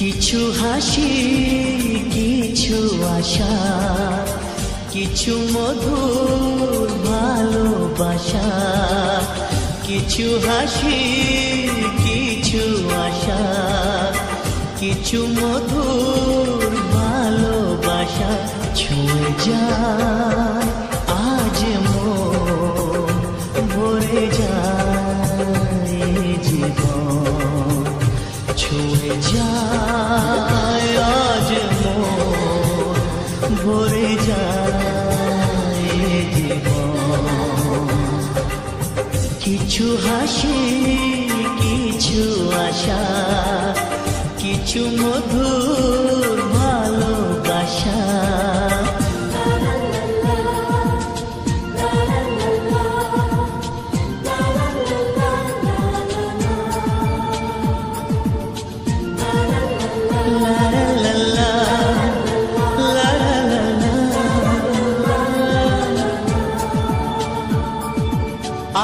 কিছু হাসি, কিছু আশা, কিছু মধুর ভালোবাসা। কিছু হাসি, কিছু আশা, কিছু মধুর ভালোবাসা। ছুঁয়ে যায় আজ মন, ভরে যায় জীবন। ছুঁয়ে যায় আজ মন, ভরে যায় জীবন। কিছু হাসি, কিছু আশা, কিছু মধুর ভালোবাসা।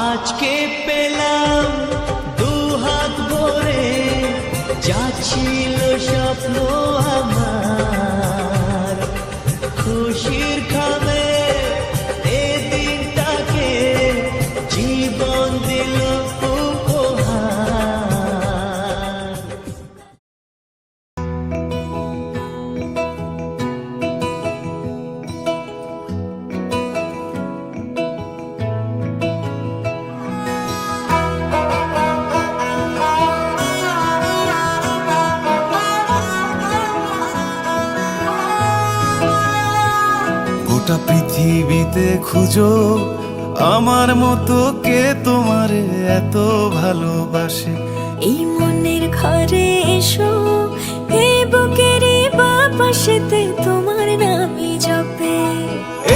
আজকে পেলাম দুহাত ভরে, যাচ্ছিল স্বপ্ন আমার। খুশির খাবে এ দিনটাকে জীবন দিল উপহার। গোটা পৃথিবীতে খুঁজো আমার মতো কে তোমারে এত ভালোবাসে। এই মনের ঘরে এসো, এই বুকের বাপাশেতে তোমার নামই জপে।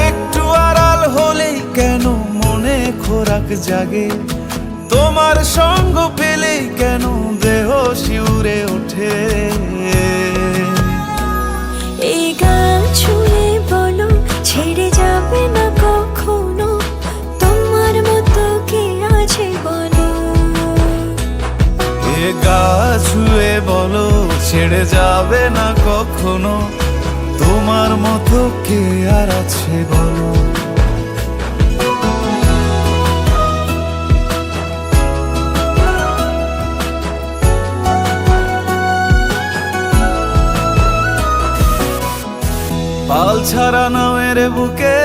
একটু আড়াল হলেই কেন মনে খোরাক জাগে, তোমার সঙ্গ পেলেই কেন দেহ শিউরে ওঠে। এই গান ছুঁয়ে বলো, ছেড়ে যাবে না কখনো, তোমার মতো কে আছে বলো। এ গা ছুঁয়ে বলো, ছেড়ে যাবে না কখনো, তোমার মতো কে আর আছে বলো। পাল ছাড়া নামের বুকে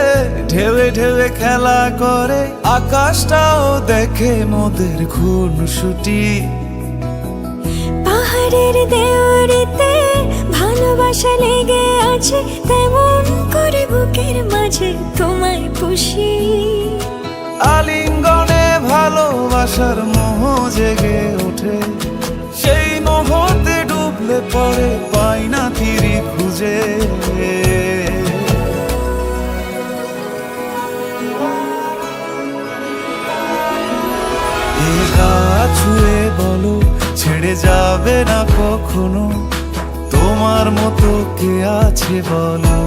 ঢেউে ঢেউে খেলা করে, আকাশটাও দেখে মোদের খুনসুটি। পাহাড়ের দেওয়ারিতে ভালোবাসা লেগে আছে, তেমন করে বুকের মাঝে তোমায় পুষি। আলিঙ্গনে ভালোবাসার মোহ জেগে ওঠে, সেই মোহতে ডুবলে পরে পাই না তীরে খুঁজে। ছুঁয়ে বলো, ছেড়ে যাবে না কখনো, তোমার মতো কে আছে বলো।